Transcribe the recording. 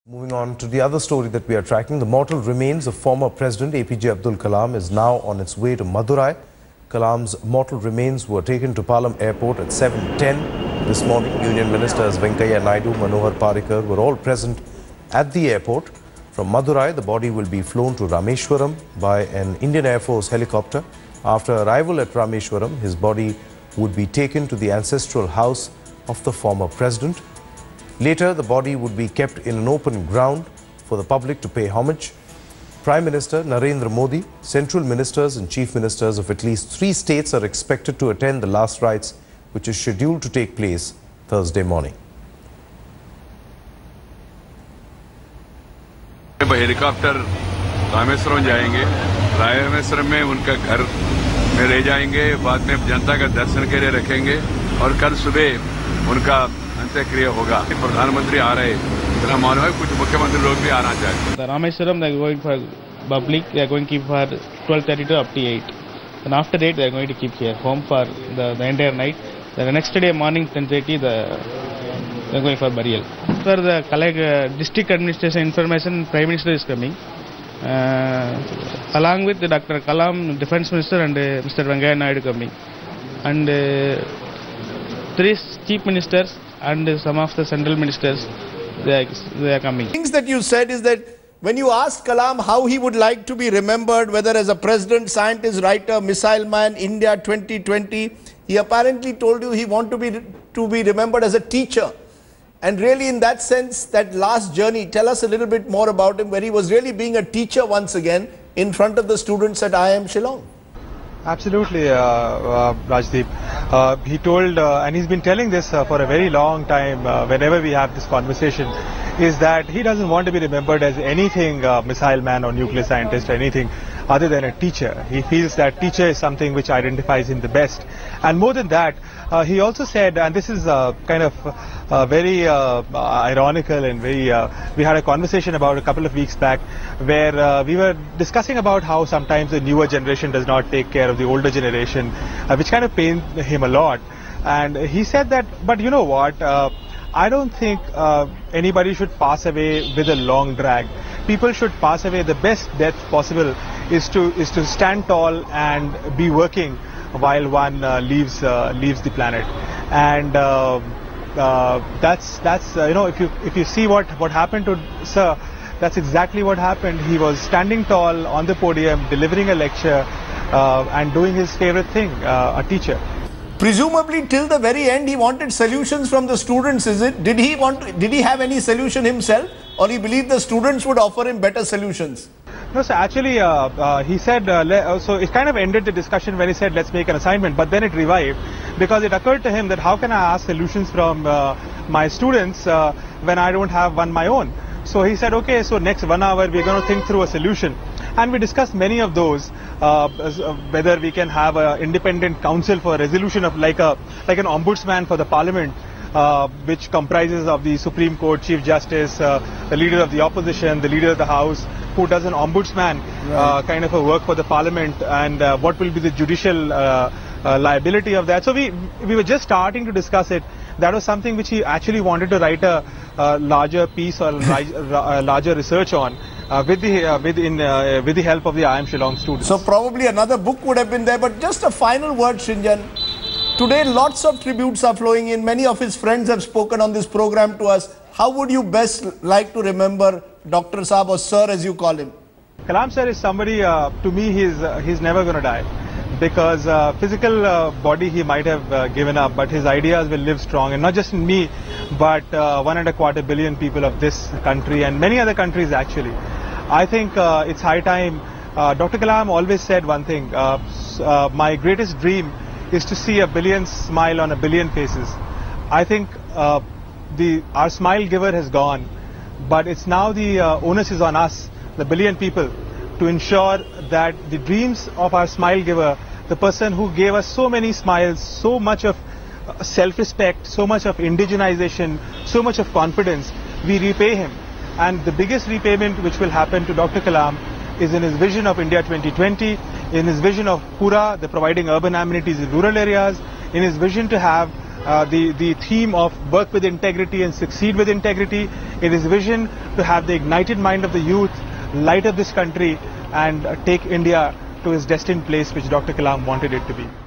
Moving on to the other story that we are tracking, the mortal remains of former President APJ Abdul Kalam is now on its way to Madurai. Kalam's mortal remains were taken to Palam Airport at 7:10 this morning. Union Ministers Venkaiah Naidu, Manohar Parrikar were all present at the airport. From Madurai, the body will be flown to Rameshwaram by an Indian Air Force helicopter. After arrival at Rameshwaram, his body would be taken to the ancestral house of the former president. Later, the body would be kept in an open ground for the public to pay homage. Prime Minister Narendra Modi, central ministers and chief ministers of at least 3 states are expected to attend the last rites, which is scheduled to take place Thursday morning. Helicopter Rameswaram जाएंगे। रामेश्वरम में उनका घर में रह जाएंगे, बाद में जनता का दर्शन के लिए रखेंगे और कल सुबह उनका अंत्यक्रिया होगा। प्रधानमंत्री आ रहे, इतना मालूम है, कुछ मुख्यमंत्री लोग भी आना चाहते हैं। Rameshwaram they are going for public, they are going to keep for 12:30 to up to 8. And after 8 they are going to keep here home for the entire night. The next day morning 10:30 they are going for burial. For the district administration information, Prime Minister is coming along with Dr. Kalam, Defence Minister, and Mr. Venkaiah Naidu coming, and 3 chief ministers and some of the central ministers they are coming. Things that you said is that when you asked Kalam how he would like to be remembered, whether as a president, scientist, writer, missile man, India 2020, he apparently told you he wanted to be remembered as a teacher. And really, in that sense, that last journey, tell us a little bit more about him, where he was really being a teacher once again in front of the students at IIM Shillong. Absolutely, Rajdeep. He told, and he's been telling this for a very long time, whenever we have this conversation, is that he doesn't want to be remembered as anything missile man or nuclear scientist or anything other than a teacher. He feels that teacher is something which identifies him the best. And more than that, he also said, and this is kind of very ironical and very, we had a conversation about a couple of weeks back where we were discussing about how sometimes the newer generation does not take care of the older generation, which kind of pained him a lot. And he said that, but you know what, I don't think anybody should pass away with a long drag. People should pass away, the best death possible is to stand tall and be working while one leaves the planet. And that's you know, if you see what happened to Sir, that's exactly what happened. He was standing tall on the podium, delivering a lecture and doing his favorite thing, a teacher. Presumably till the very end he wanted solutions from the students, is it? Did he have any solution himself, or he believed the students would offer him better solutions? No, sir, actually he said, so it kind of ended the discussion when he said let's make an assignment, but then it revived because it occurred to him that how can I ask solutions from my students when I don't have one my own. So he said, okay, so next 1 hour we're going to think through a solution. And we discussed many of those, whether we can have an independent council for a resolution of like an ombudsman for the parliament, which comprises of the Supreme Court, Chief Justice, the leader of the opposition, the leader of the House, who does an ombudsman kind of a work for the parliament, and what will be the judicial liability of that. So we were just starting to discuss it. That was something which he actually wanted to write a larger piece or larger research on. With the help of the IIM Shillong students. So probably another book would have been there. But just a final word, Shinjan. Today lots of tributes are flowing in. Many of his friends have spoken on this program to us. How would you best like to remember Dr. Saab, or Sir as you call him? Kalam sir is somebody, to me he's never going to die. Because physical body he might have given up, but his ideas will live strong, and not just in me, but 1.25 billion people of this country and many other countries actually. I think it's high time. Dr. Kalam always said one thing, my greatest dream is to see a billion smile on a billion faces. I think our smile giver has gone, but it's now the onus is on us, the billion people, to ensure that the dreams of our smile giver, the person who gave us so many smiles, so much of self-respect, so much of indigenization, so much of confidence, we repay him. And the biggest repayment which will happen to Dr. Kalam is in his vision of India 2020, in his vision of Pura, the providing urban amenities in rural areas, in his vision to have the theme of work with integrity and succeed with integrity, in his vision to have the ignited mind of the youth light up this country and take India to its destined place which Dr. Kalam wanted it to be.